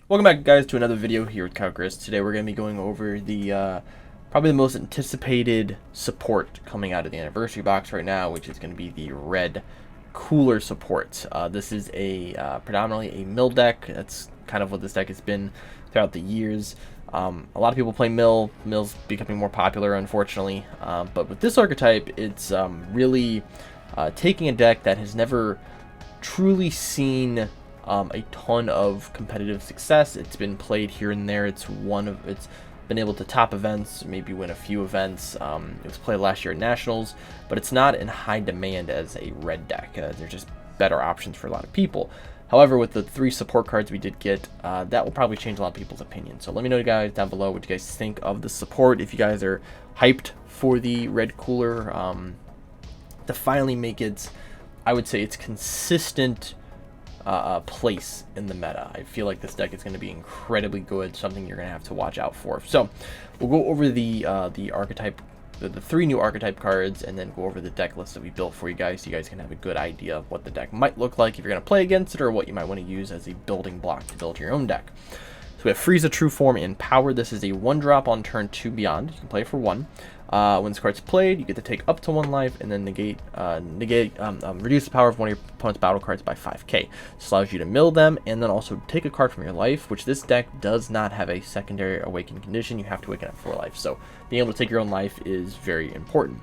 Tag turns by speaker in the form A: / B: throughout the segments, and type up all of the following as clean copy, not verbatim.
A: Welcome back, guys, to another video here with Chris. Today we're going to be going over the probably the most anticipated support coming out of the anniversary box right now, which is going to be the red cooler support. This is a predominantly a mill deck. That's kind of what this deck has been throughout the years. A lot of people play mill. Mill's becoming more popular, unfortunately. But with this archetype, it's really taking a deck that has never truly seen a ton of competitive success. It's been played here and there. It's been able to top events, maybe win a few events. It was played last year at Nationals, but it's not in high demand as a red deck. There's just better options for a lot of people. However, with the 3 support cards we did get, that will probably change a lot of people's opinion. So let me know, guys, down below what you guys think of the support. If you guys are hyped for the red cooler to finally make its, I would say, its consistent place in the meta. I feel like this deck is going to be incredibly good, something you're going to have to watch out for. So we'll go over the archetype, the 3 new archetype cards, and then go over the deck list that we built for you guys, so you guys can have a good idea of what the deck might look like if you're going to play against it, or what you might want to use as a building block to build your own deck. So we have Frieza True Form and Power. This is a 1-drop on turn 2 beyond. You can play for 1. When this card's played, you get to take up to 1 life and then reduce the power of one of your opponent's battle cards by 5k. This allows you to mill them and then also take a card from your life, which this deck does not have a secondary awaken condition. You have to awaken at 4 life, so being able to take your own life is very important.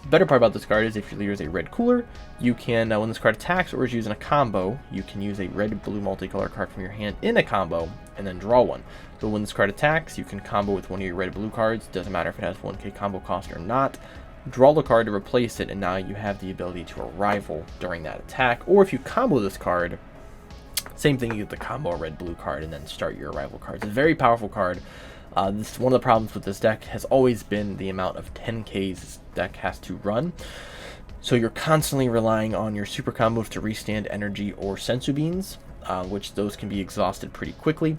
A: The better part about this card is if your leader is a red cooler, you can, when this card attacks or is used in a combo, you can use a red-blue multicolor card from your hand in a combo and then draw one. So when this card attacks, you can combo with one of your red-blue cards. Doesn't matter if it has 1k combo cost or not. Draw the card to replace it, and now you have the ability to arrival during that attack. Or if you combo this card, same thing, you get the combo a red-blue card and then start your arrival cards. It's a very powerful card. This is one of the problems with this deck has always been the amount of 10Ks this deck has to run. So you're constantly relying on your super combos to restand energy or sensu beans, which those can be exhausted pretty quickly.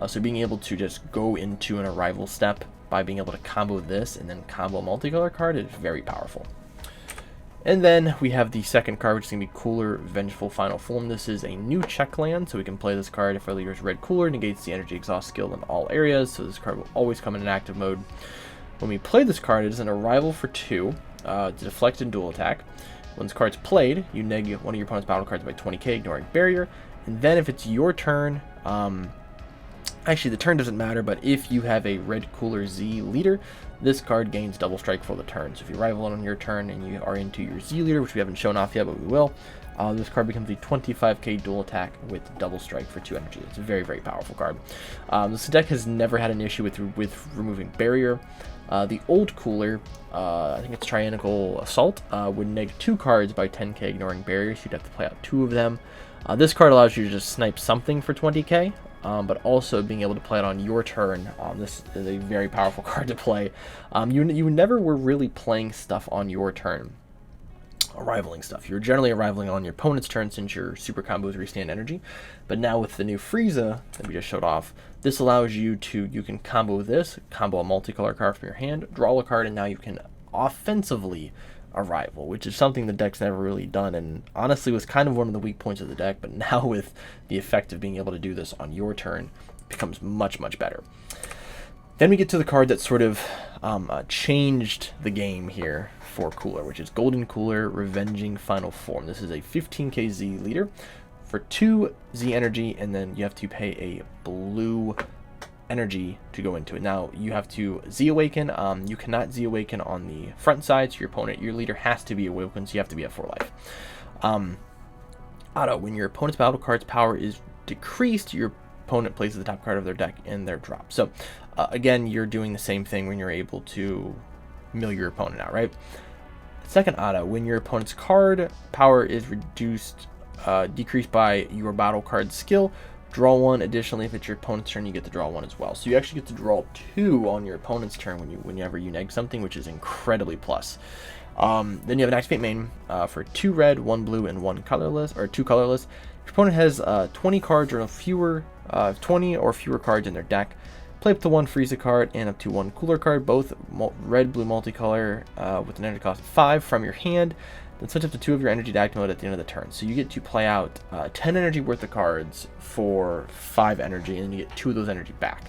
A: So being able to just go into an arrival step by being able to combo this and then combo a multicolor card is very powerful. And then we have the second card, which is going to be Cooler Vengeful Final Form. This is a new check land, so we can play this card if our leader is red cooler, negates the energy exhaust skill in all areas, so this card will always come in an active mode. When we play this card, it is an arrival for 2, to deflect and dual attack. When this card's played, you neg one of your opponent's battle cards by 20k, ignoring barrier, and then if it's your turn, actually the turn doesn't matter, but if you have a red cooler Z leader, this card gains double strike for the turn. So if you rival on your turn and you are into your Z leader, which we haven't shown off yet, but we will, this card becomes a 25k dual attack with double strike for 2 energy. It's a very, very powerful card. This deck has never had an issue with removing barrier. The old cooler, I think it's Triangle Assault, would neg 2 cards by 10k ignoring barriers. You'd have to play out 2 of them. This card allows you to just snipe something for 20k. But also being able to play it on your turn. This is a very powerful card to play. You never were really playing stuff on your turn, arrivaling stuff. You're generally arrivaling on your opponent's turn since your super combos restand energy. But now with the new Frieza that we just showed off, this allows you can combo this, combo a multicolor card from your hand, draw a card, and now you can offensively arrival, which is something the deck's never really done, and honestly was kind of one of the weak points of the deck, but now with the effect of being able to do this on your turn, it becomes much, much better. Then we get to the card that sort of changed the game here for Cooler, which is Golden Cooler Revenging Final Form. This is a 15k Z leader for 2 Z energy, and then you have to pay a blue energy to go into it. Now you have to Z awaken. You cannot Z awaken on the front side, so your leader has to be awakened, so you have to be at 4 life. Auto, when your opponent's battle card's power is decreased, your opponent places the top card of their deck in their drop. So again, you're doing the same thing when you're able to mill your opponent out, right? Second auto, when your opponent's card power is decreased by your battle card skill, draw 1. Additionally, if it's your opponent's turn, you get to draw 1 as well. So you actually get to draw 2 on your opponent's turn whenever you neg something, which is incredibly plus. Then you have an activate main for 2 red, 1 blue, and 1 colorless, or 2 colorless. If your opponent has 20 cards or fewer, 20 or fewer cards in their deck, play up to 1 Frieza card and up to 1 Cooler card, both red, blue multicolor with an energy cost of 5 from your hand. then switch up to 2 of your energy to active mode at the end of the turn. So you get to play out 10 energy worth of cards for 5 energy, and you get 2 of those energy back.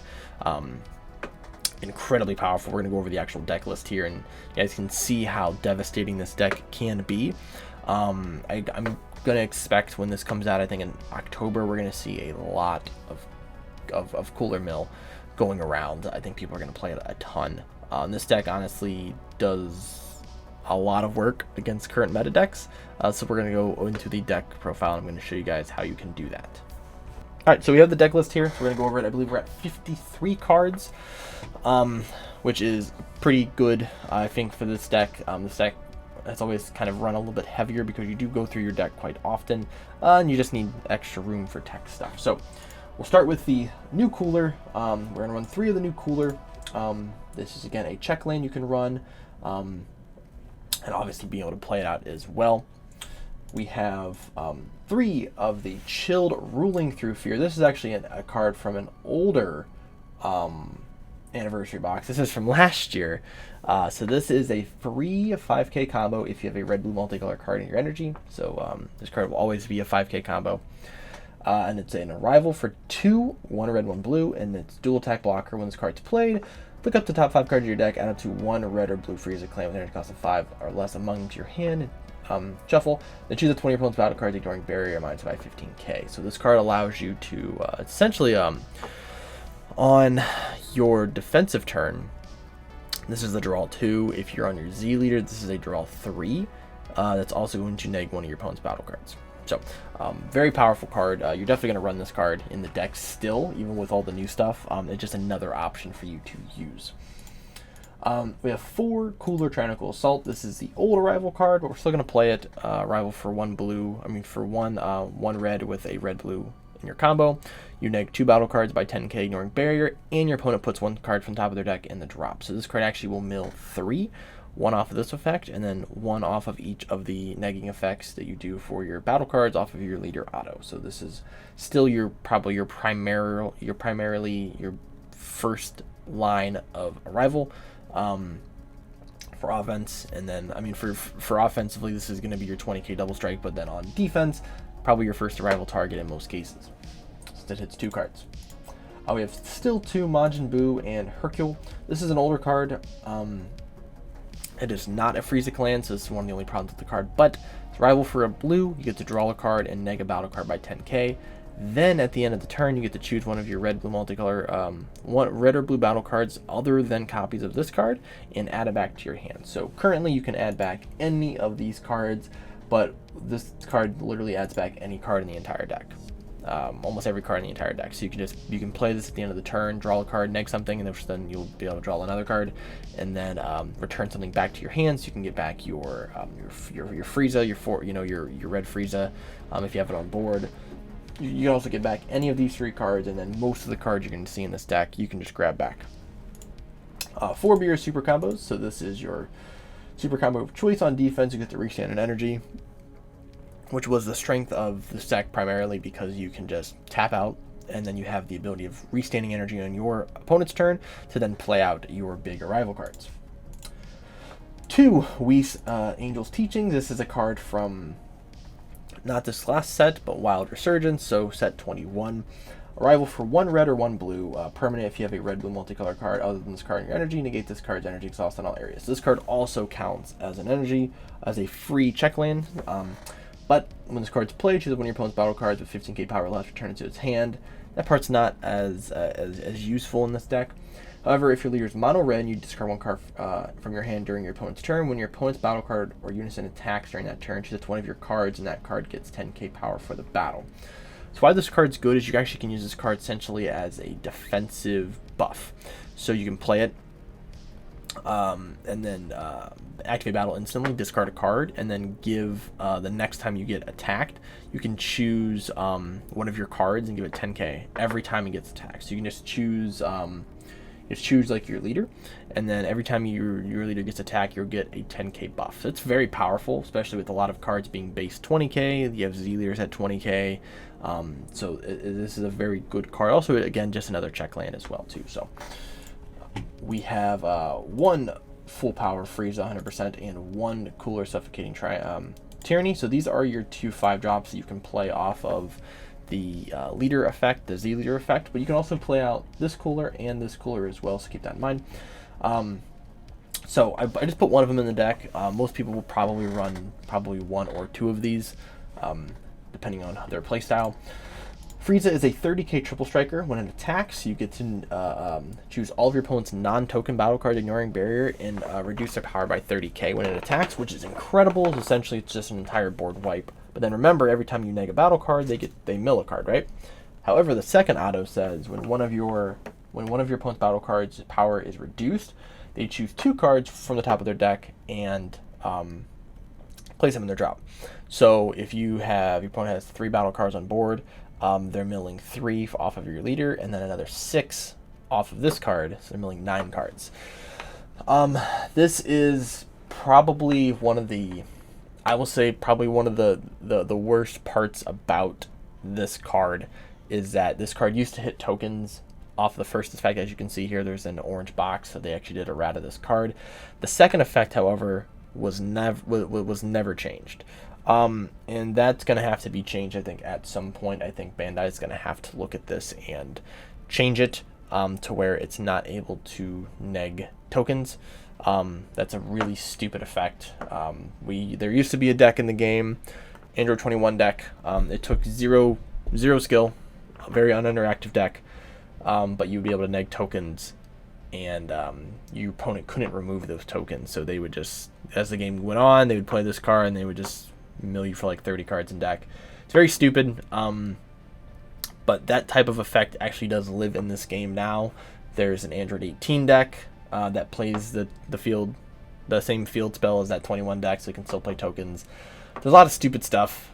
A: Incredibly powerful. We're going to go over the actual deck list here, and you guys can see how devastating this deck can be. I'm going to expect when this comes out, I think in October, we're going to see a lot of Cooler Mill going around. I think people are going to play it a ton. This deck honestly does a lot of work against current meta decks, so we're going to go into the deck profile, and I'm going to show you guys how you can do that. Alright, so we have the deck list here, so we're going to go over it. I believe we're at 53 cards, which is pretty good, I think, for this deck. This deck has always kind of run a little bit heavier because you do go through your deck quite often, and you just need extra room for tech stuff. So we'll start with the new Cooler. We're going to run 3 of the new Cooler. This is, again, a check lane you can run, and obviously being able to play it out as well. We have 3 of the Chilled Ruling Through Fear. This is actually a card from an older anniversary box. This is from last year. So this is a free 5k combo if you have a red-blue multicolor card in your energy. So this card will always be a 5k combo. And it's an arrival for 2, 1 red, 1 blue, and it's dual attack blocker. When this card's played, look up the top 5 cards of your deck, add up to 1 red or blue Frieza clan with energy cost of 5 or less among them to your hand. Shuffle, then choose a 20 opponent's battle cards ignoring barrier minus by 15k. So this card allows you to essentially on your defensive turn, this is the draw 2. If you're on your Z leader, this is a draw 3. That's also going to neg 1 of your opponent's battle cards. So very powerful card. You're definitely going to run this card in the deck still, even with all the new stuff. It's just another option for you to use. We have 4 Cooler Tyrannical Assault. This is the old Arrival card, but we're still going to play it. Arrival for 1 blue, for one red with a red-blue in your combo. You neg 2 battle cards by 10k ignoring barrier, and your opponent puts 1 card from the top of their deck in the drop. So this card actually will mill 3, 1 off of this effect, and then 1 off of each of the negging effects that you do for your battle cards off of your leader auto. So this is still probably your primarily your first line of Arrival. For offense, and then for offensively, this is going to be your 20k double strike, but then on defense, probably your first Arrival target in most cases, since it hits 2 cards. We have still 2 Majin Buu and Hercule. This is an older card. It is not a Frieza clan, so this is one of the only problems with the card, but it's Arrival for a blue. You get to draw a card and neg a battle card by 10k. Then at the end of the turn, you get to choose one of your red-blue multicolor, one red or blue battle cards other than copies of this card, and add it back to your hand. So currently, you can add back any of these cards, but this card literally adds back any card in the entire deck, almost every card in the entire deck. So you can play this at the end of the turn, draw a card, neg something, and then you'll be able to draw another card, and then return something back to your hand, so you can get back your Frieza, your red Frieza, if you have it on board. You can also get back any of these 3 cards, and then most of the cards you're going to see in this deck, you can just grab back. 4 beer super combos. So this is your super combo of choice on defense. You get the restand and energy, which was the strength of this deck primarily because you can just tap out, and then you have the ability of restanding energy on your opponent's turn to then play out your big Arrival cards. 2 Whis Angel's Teachings. This is a card from not this last set, but Wild Resurgence, so set 21. Arrival for 1 red or 1 blue, permanent if you have a red-blue multicolor card other than this card in your energy, negate this card's energy exhaust on all areas. So this card also counts as an energy, as a free check land, but when this card's played, choose one of your opponent's battle cards with 15k power left, return it to its hand. That part's not as useful in this deck. However, if your leader is mono red and you discard 1 card from your hand during your opponent's turn, when your opponent's battle card or unison attacks during that turn, choose one of your cards, and that card gets 10k power for the battle. So why this card's good is you actually can use this card essentially as a defensive buff. So you can play it, and then activate battle instantly, discard a card, and then give the next time you get attacked, you can choose one of your cards and give it 10k every time it gets attacked. So you can just choose like your leader, and then every time your leader gets attacked, you'll get a 10k buff. So it's very powerful, especially with a lot of cards being base 20k. You have Z leaders at 20k, so this is a very good card. Also, again, just another check land as well too. So we have 1 full power Frieza 100% and 1 cooler suffocating Tyranny. So these are your 2 5-drops that you can play off of the leader effect, the Z leader effect, but you can also play out this cooler and this cooler as well, so keep that in mind. So I just put one of them in the deck. Most people will probably run 1 or 2 of these, depending on their playstyle. Frieza is a 30k triple striker. When it attacks, you get to choose all of your opponent's non-token battle cards, ignoring barrier, and reduce their power by 30k when it attacks, which is incredible. Essentially, it's just an entire board wipe. But then remember, every time you neg a battle card, they mill a card, right? However, the second auto says when one of your opponent's battle cards' power is reduced, they choose 2 cards from the top of their deck and place them in their drop. So if your opponent has 3 battle cards on board, they're milling 3 off of your leader, and then another 6 off of this card, so they're milling 9 cards. This is probably one of the worst parts about this card, is that this card used to hit tokens off the first effect. As you can see here, there's an orange box, so they actually did errata this card. The second effect, however, was never changed. And that's going to have to be changed, I think, at some point. I think Bandai is going to have to look at this and change it to where it's not able to neg tokens. That's a really stupid effect. There used to be a deck in the game, Android 21 deck. It took zero skill, a very uninteractive deck, but you'd be able to neg tokens, and your opponent couldn't remove those tokens. So they would just, as the game went on, they would play this card and they would just mill you for like 30 cards in deck. It's very stupid, but that type of effect actually does live in this game now. There's an Android 18 deck that plays the same field spell as that 21 deck, so you can still play tokens. There's a lot of stupid stuff,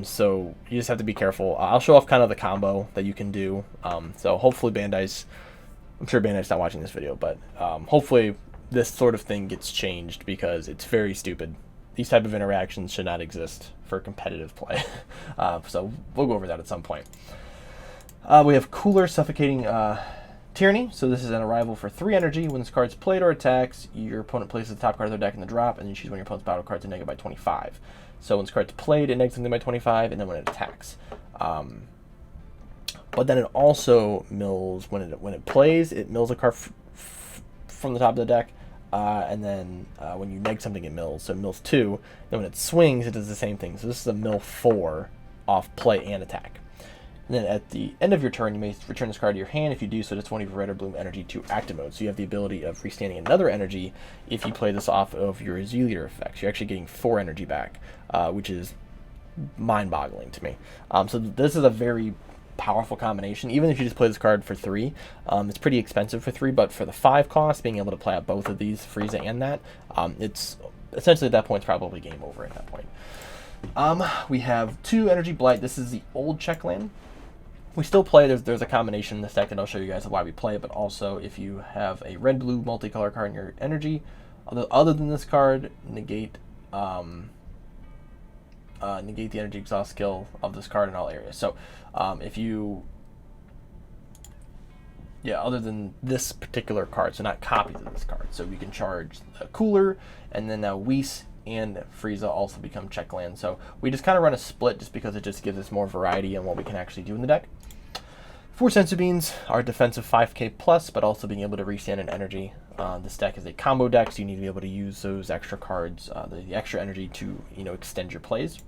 A: so you just have to be careful. I'll show off kind of the combo that you can do. So hopefully I'm sure Bandai's not watching this video, but hopefully this sort of thing gets changed, because it's very stupid. These type of interactions should not exist for competitive play. So we'll go over that at some point. We have Cooler Suffocating Tyranny. So this is an arrival for 3 energy. When this card's played or attacks, your opponent places the top card of their deck in the drop, and you choose one of your opponent's battle cards to neg it by 25. So when this card's played, it negs something by 25, and then when it attacks. But then it also mills, when it plays, it mills a card from the top of the deck. And then when you neg something, it mills. So it mills 2. Then when it swings, it does the same thing. So this is a mill 4 off play and attack. And then at the end of your turn, you may return this card to your hand. If you do so, it's one of your red or blue energy to active mode. So you have the ability of restanding another energy if you play this off of your Z leader effects. You're actually getting 4 energy back, which is mind-boggling to me. So this is a very powerful combination. Even if you just play this card for 3, it's pretty expensive for 3, but for the 5 cost, being able to play out both of these, Frieza and that, it's essentially at that point, it's probably game over at that point. We have 2 energy blight. This is the old check land. We still play, there's a combination in this deck, and I'll show you guys why we play it, but also if you have a red-blue multicolor card in your energy, other than this card, negate the energy exhaust skill of this card in all areas. So other than this particular card, so not copies of this card. So we can charge a Cooler, and then now Whis and Frieza also become check land. So we just kind of run a split just because it just gives us more variety on what we can actually do in the deck. 4 Senzu Beans are defensive 5k plus, but also being able to restand an energy. This deck is a combo deck, so you need to be able to use those extra cards, the extra energy to extend your plays.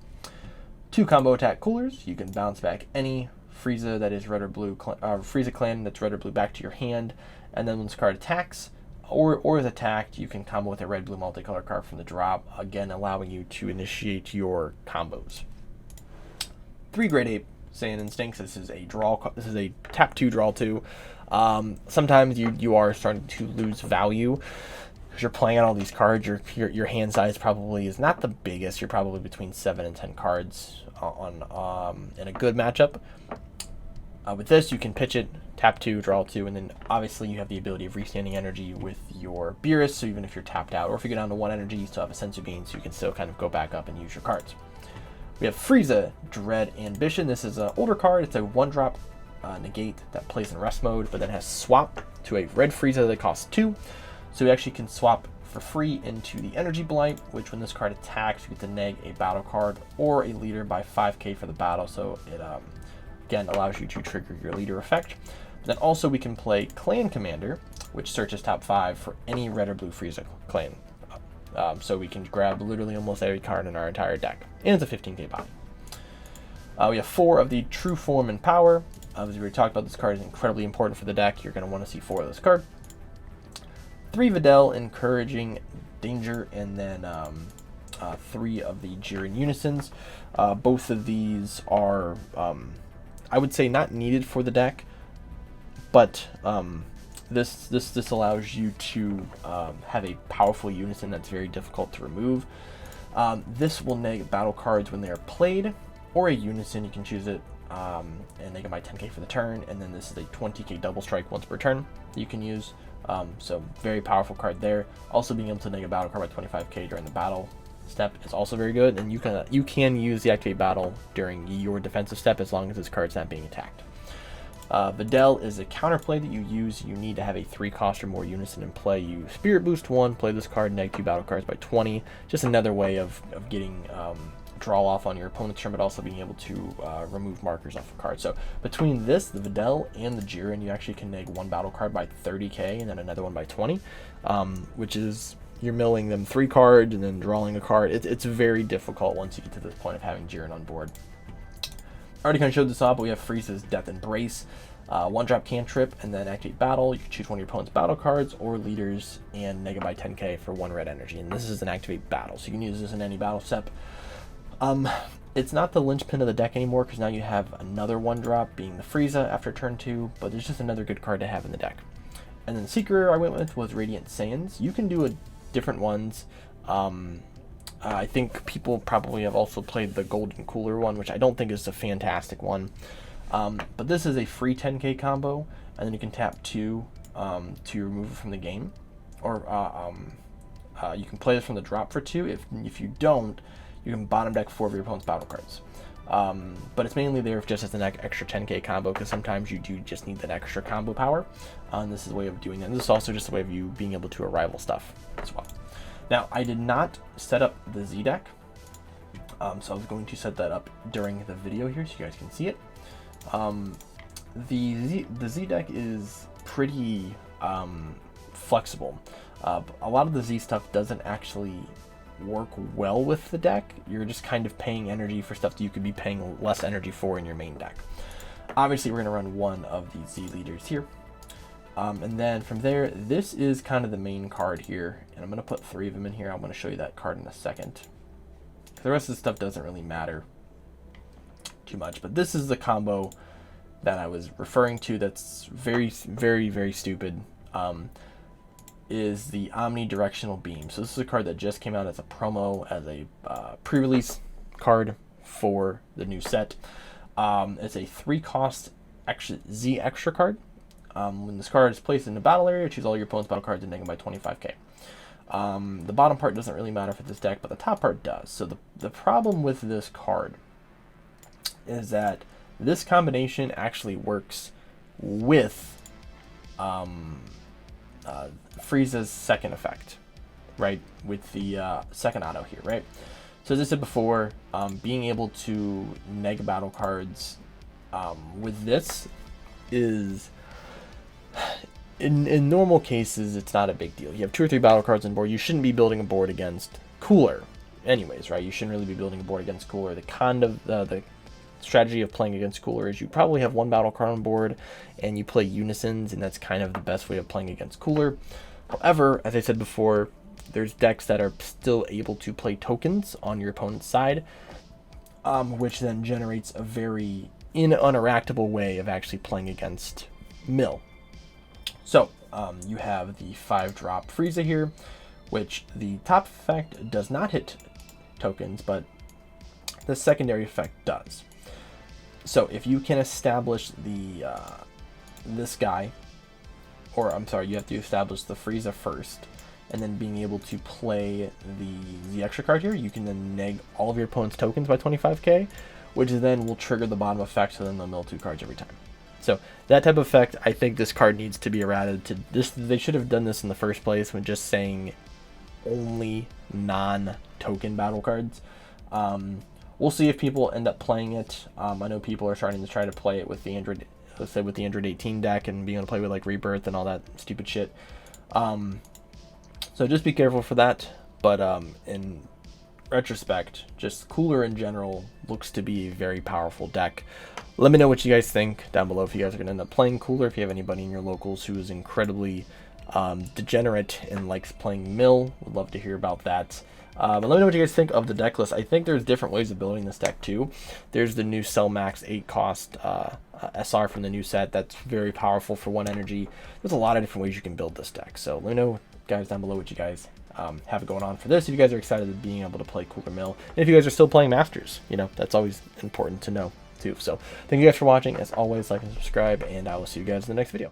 A: 2 combo attack Coolers. You can bounce back any Frieza that is red or blue, Frieza clan that's red or blue back to your hand, and then when this card attacks or is attacked, you can combo with a red-blue multicolor card from the drop, again allowing you to initiate your combos. 3 Great Ape Saiyan Instincts. This is a draw. This is a tap 2, draw 2. Sometimes you are starting to lose value because you're playing on all these cards. Your hand size probably is not the biggest. You're probably between 7 and 10 cards on in a good matchup. With this, you can pitch it, tap 2, draw 2, and then obviously you have the ability of restanding energy with your Beerus, so even if you're tapped out, or if you go down to 1 energy, you still have a Senzu Bean, so you can still kind of go back up and use your cards. We have Frieza, Dread Ambition. This is an older card. It's a 1-drop negate that plays in rest mode, but then has swap to a red Frieza that costs 2. So we actually can swap for free into the Energy Blight, which when this card attacks, you get to neg a battle card or a leader by 5k for the battle, so it again allows you to trigger your leader effect. Then also we can play Clan Commander, which searches top 5 for any red or blue Frieza clan. So we can grab literally almost every card in our entire deck, and it's a 15k body. We have 4 of the True Form and Power. As we already talked about, this card is incredibly important for the deck. You're going to want to see 4 of this card. 3 Videl, Encouraging Danger, and then 3 of the Jiren Unisons. Both of these are, I would say, not needed for the deck, but this allows you to have a powerful unison that's very difficult to remove. This will neg battle cards when they are played, or a unison, you can choose it, and neg it by 10k for the turn, and then this is a 20k double strike once per turn that you can use. So very powerful card there. Also being able to neg a battle card by 25k during the battle step is also very good, and you can use the activate battle during your defensive step as long as this card's not being attacked. Videl is a counterplay that you use. You need to have a 3 cost or more unison in play. You Spirit Boost 1, play this card, neg 2 battle cards by 20. Just another way of getting draw off on your opponent's turn, but also being able to remove markers off a card. So between this, the Videl, and the Jiren, you actually can neg 1 battle card by 30k and then another one by 20, which is, you're milling them 3 cards and then drawing a card. It's very difficult once you get to this point of having Jiren on board. I already kind of showed this off, but we have Frieza's Death Embrace, 1-drop cantrip, and then activate battle. You can choose one of your opponent's battle cards or leaders and neg it by 10k for 1 red energy. And this is an activate battle, so you can use this in any battle step. It's not the linchpin of the deck anymore because now you have another 1-drop being the Frieza after turn 2, but it's just another good card to have in the deck. And then the Seeker I went with was Radiant Saiyans. You can do different ones. I think people probably have also played the Golden Cooler one, which I don't think is a fantastic one. But this is a free 10k combo, and then you can tap 2 to remove it from the game. Or you can play this from the drop for 2. If you don't, you can bottom deck 4 of your opponent's battle cards. But it's mainly there just as an extra 10k combo, because sometimes you do just need that extra combo power. And this is a way of doing that. And this is also just a way of you being able to arrival stuff as well. Now, I did not set up the Z deck, so I was going to set that up during the video here so you guys can see it. The Z deck is pretty flexible. A lot of the Z stuff doesn't actually work well with the deck. You're just kind of paying energy for stuff that you could be paying less energy for in your main deck. Obviously, we're going to run 1 of the Z leaders here. And then from there, this is kind of the main card here, and I'm going to put 3 of them in here. I'm going to show you that card in a second. The rest of the stuff doesn't really matter too much, but this is the combo that I was referring to that's very, very, very stupid, is the Omnidirectional Beam. So this is a card that just came out as a promo, as a pre-release card for the new set. It's a 3-cost Z extra card. When this card is placed in the battle area, choose all your opponent's battle cards and neg them by 25k. The bottom part doesn't really matter for this deck, but the top part does. So the problem with this card is that this combination actually works with Frieza's second effect, right? With the second auto here, right? So as I said before, being able to neg battle cards with this is... In normal cases, it's not a big deal. You have 2 or 3 battle cards on board. You shouldn't be building a board against Cooler anyways, right? You shouldn't really be building a board against Cooler. The strategy of playing against Cooler is you probably have 1 battle card on board and you play unisons, and that's kind of the best way of playing against Cooler. However, as I said before, there's decks that are still able to play tokens on your opponent's side, which then generates a very uninteractable way of actually playing against Mill. So, you have the 5-drop Frieza here, which the top effect does not hit tokens, but the secondary effect does. So, if you can establish this guy, or I'm sorry, you have to establish the Frieza first, and then being able to play the extra card here, you can then neg all of your opponent's tokens by 25k, which then will trigger the bottom effect, so then they'll mill 2 cards every time. So that type of effect, I think this card needs to be errated to this. They should have done this in the first place when just saying only non-token battle cards. We'll see if people end up playing it. I know people are starting to try to play it with the Android, let's say with the Android 18 deck, and being able to play with like Rebirth and all that stupid shit. So just be careful for that. But in retrospect, just Cooler in general looks to be a very powerful deck. Let me know what you guys think down below if you guys are going to end up playing Cooler, if you have anybody in your locals who is incredibly degenerate and likes playing Mill. Would love to hear about that. But let me know what you guys think of the deck list. I think there's different ways of building this deck too. There's the new Cell Max 8 cost SR from the new set. That's very powerful for 1 energy. There's a lot of different ways you can build this deck. So let me know, guys, down below what you guys have going on for this. If you guys are excited at being able to play Cooler Mill. And if you guys are still playing Masters, you know, that's always important to know too. So thank you guys for watching. As always, like and subscribe, and I will see you guys in the next video.